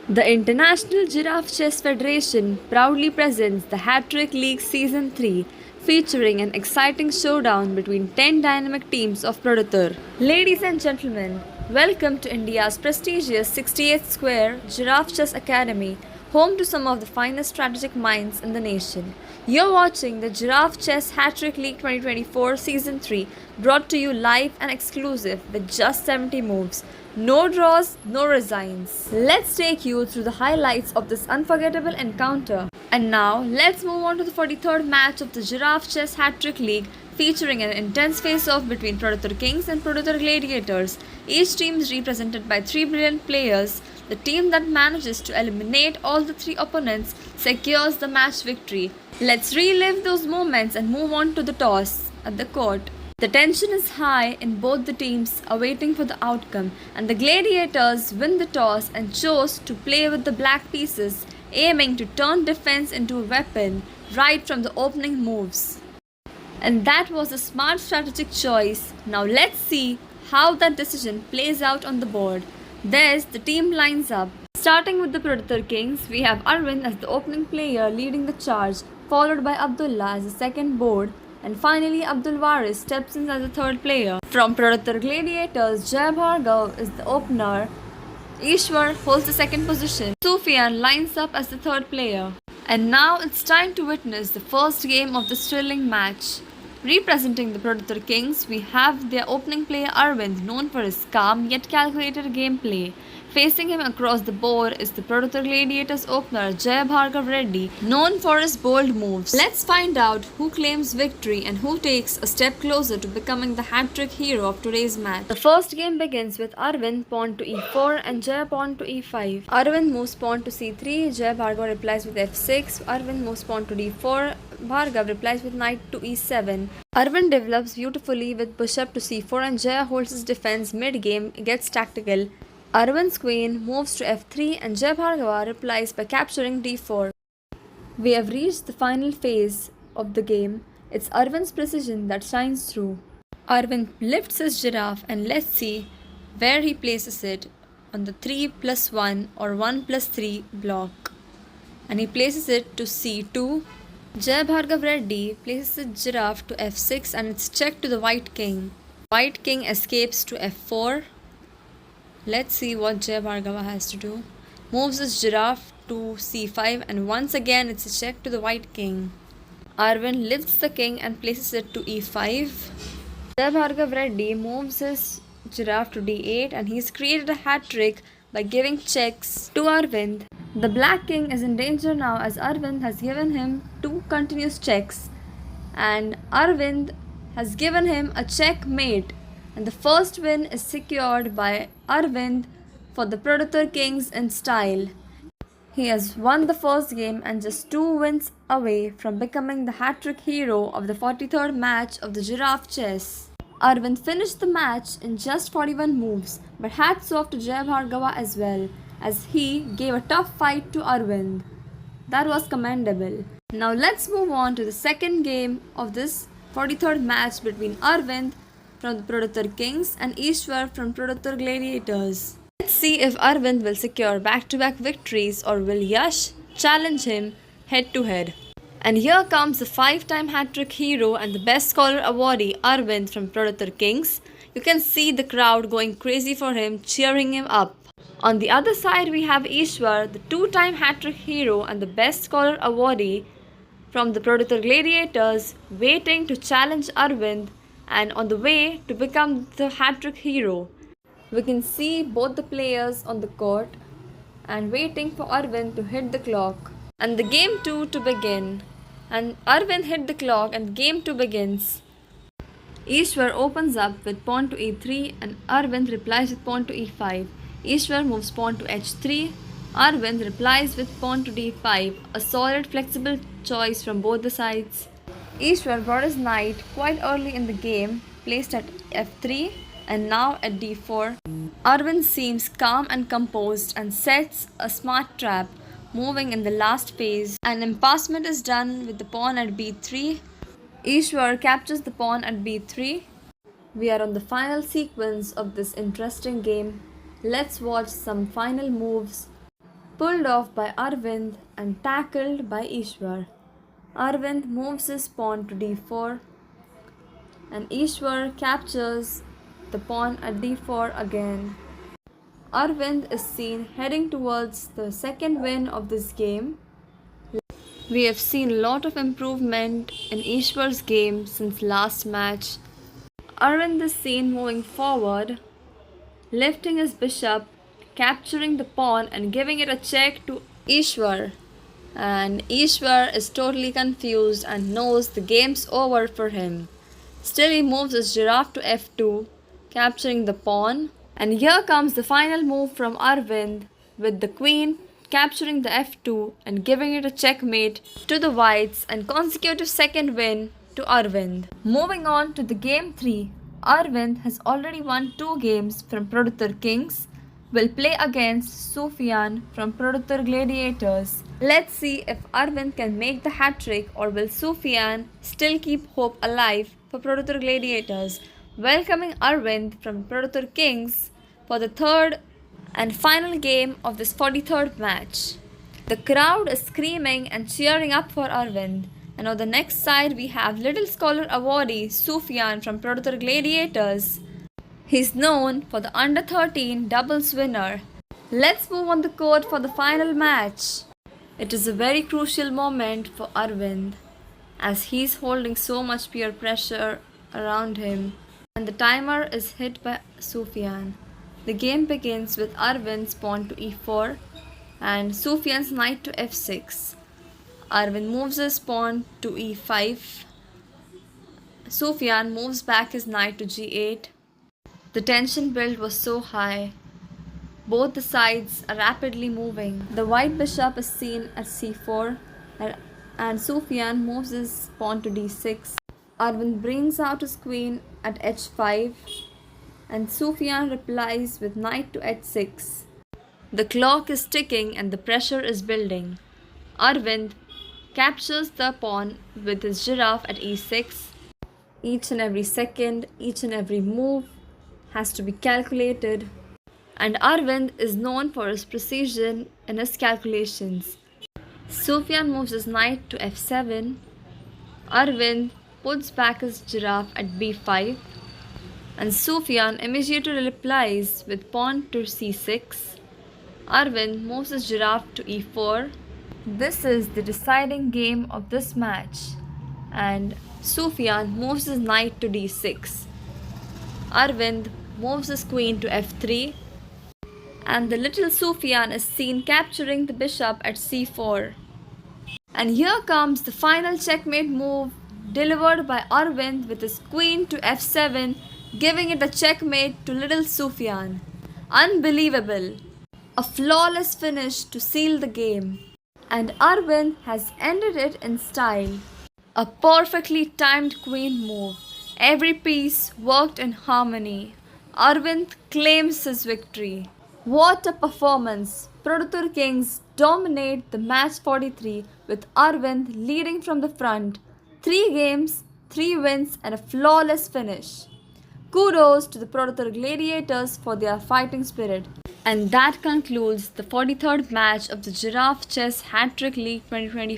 The International Giraffe Chess Federation proudly presents the Hattrick League Season 3, featuring an exciting showdown between 10 dynamic teams of Prodottur. Ladies and gentlemen, welcome to India's prestigious 68th Square Giraffe Chess Academy, home to some of the finest strategic minds in the nation. You're watching the Giraffe Chess Hattrick League 2024 Season 3, brought to you live and exclusive with just 70 moves. No draws, no resigns. Let's take you through the highlights of this unforgettable encounter. And now, let's move on to the 43rd match of the Giraffe Chess Hattrick League, featuring an intense face-off between Prodottur Kings and Prodottur Gladiators. Each team is represented by 3 brilliant players. The team that manages to eliminate all the 3 opponents secures the match victory. Let's relive those moments and move on to the toss at the court. The tension is high in both the teams awaiting for the outcome, and the Gladiators win the toss and chose to play with the black pieces, aiming to turn defense into a weapon right from the opening moves. And that was a smart strategic choice. Now let's see how that decision plays out on the board. There's the team lines up. Starting with the Prodottur Kings, we have Aravind as the opening player leading the charge, followed by Abdullah as the second board, and finally Abdul Waris steps in as the third player. From Prodottur Gladiators, Jai Bhargav is the opener. Ishwar holds the second position. Sufyan lines up as the third player. And now it's time to witness the first game of this thrilling match. Representing the Prodottur Kings, we have their opening player Aravind, known for his calm yet calculated gameplay. Facing him across the board is the Prodottur Gladiators opener Jai Bhargav Reddy, known for his bold moves. Let's find out who claims victory and who takes a step closer to becoming the hat-trick hero of today's match. The first game begins with Aravind pawn to e4 and Jai pawn to e5. Aravind moves pawn to c3, Jai Bhargav replies with f6. Aravind moves pawn to d4, Bhargav replies with knight to e7. Aravind develops beautifully with bishop to c4 and Jai holds his defense mid-game, gets tactical. Arvind's queen moves to f3 and Jai Bhargava replies by capturing d4. We have reached the final phase of the game. It's Arvind's precision that shines through. Aravind lifts his giraffe and let's see where he places it on the 3+1 or 1+3 block. And he places it to c2. Jai Bhargav Reddy places his giraffe to f6 and it's checked to the white king. White king escapes to f4. Let's see what Jai Bhargava has to do. Moves his giraffe to c5 and once again it's a check to the white king. Aravind lifts the king and places it to e5. Jai Bhargav Reddy moves his giraffe to d8 and he's created a hat trick by giving checks to Aravind. The black king is in danger now as Aravind has given him 2 continuous checks and Aravind has given him a checkmate. And the first win is secured by Aravind for the Prodottur Kings in style. He has won the first game and just 2 wins away from becoming the hat-trick hero of the 43rd match of the Giraffe Chess. Aravind finished the match in just 41 moves, but hats off to Jai Bhargava as well, as he gave a tough fight to Aravind. That was commendable. Now let's move on to the second game of this 43rd match between Aravind from the Prodottur Kings and Ishwar from Prodottur Gladiators. Let's see if Aravind will secure back-to-back victories or will Yash challenge him head-to-head. And here comes the 5-time hat-trick hero and the best scholar awardee Aravind from Prodottur Kings. You can see the crowd going crazy for him, cheering him up. On the other side we have Ishwar, the 2-time hat-trick hero and the best scholar awardee from the Prodottur Gladiators, waiting to challenge Aravind and on the way to become the hat-trick hero. We can see both the players on the court and waiting for Aravind to hit the clock and the game 2 to begin. And Aravind hit the clock and game 2 begins. Ishwar opens up with pawn to e3 and Aravind replies with pawn to e5. Ishwar moves pawn to h3. Aravind replies with pawn to d5, a solid flexible choice from both the sides. Ishwar brought his knight quite early in the game, placed at f3 and now at d4. Aravind seems calm and composed and sets a smart trap, moving in the last phase. An impassment is done with the pawn at b3. Ishwar captures the pawn at b3. We are on the final sequence of this interesting game. Let's watch some final moves. pulled off by Aravind and tackled by Ishwar. Aravind moves his pawn to d4 and Ishwar captures the pawn at d4 again. Aravind is seen heading towards the second win of this game. We have seen a lot of improvement in Ishwar's game since last match. Aravind is seen moving forward, lifting his bishop, capturing the pawn and giving it a check to Ishwar. And Ishwar is totally confused and knows the game's over for him. Still he moves his giraffe to f2, capturing the pawn. And here comes the final move from Aravind with the queen capturing the f2 and giving it a checkmate to the whites and consecutive second win to Aravind. Moving on to the game 3, Aravind has already won 2 games from Producer Kings, will play against Sufyan from Producer Gladiators. Let's see if Aravind can make the hat-trick or will Sufyan still keep hope alive for Producer Gladiators. Welcoming Aravind from Producer Kings for the third and final game of this 43rd match. The crowd is screaming and cheering up for Aravind. And on the next side we have Little Scholar awardee Sufyan from Producer Gladiators. He's known for the under 13 doubles winner. Let's move on the court for the final match. It is a very crucial moment for Aravind as he's holding so much peer pressure around him. And the timer is hit by Sufyan. The game begins with Arvind's pawn to e4 and Sufyan's knight to f6. Aravind moves his pawn to e5. Sufyan moves back his knight to g8. The tension build was so high. Both the sides are rapidly moving. The white bishop is seen at c4 and Sufyan moves his pawn to d6. Aravind brings out his queen at h5 and Sufyan replies with knight to h6. The clock is ticking and the pressure is building. Aravind captures the pawn with his giraffe at e6. Each and every second, each and every move has to be calculated. And Aravind is known for his precision in his calculations. Sufyan moves his knight to f7. Aravind puts back his giraffe at b5. And Sufyan immediately replies with pawn to c6. Aravind moves his giraffe to e4. This is the deciding game of this match. And Sufyan moves his knight to d6. Aravind moves his queen to f3. And the little Sufyan is seen capturing the bishop at c4. And here comes the final checkmate move delivered by Aravind with his queen to f7, giving it a checkmate to little Sufyan. Unbelievable! A flawless finish to seal the game. And Aravind has ended it in style. A perfectly timed queen move. Every piece worked in harmony. Aravind claims his victory. What a performance! Producer Kings dominate the match 43 with Aravind leading from the front. 3 games, 3 wins and a flawless finish. Kudos to the Producer Gladiators for their fighting spirit. And that concludes the 43rd match of the Giraffe Chess Hattrick League 2025.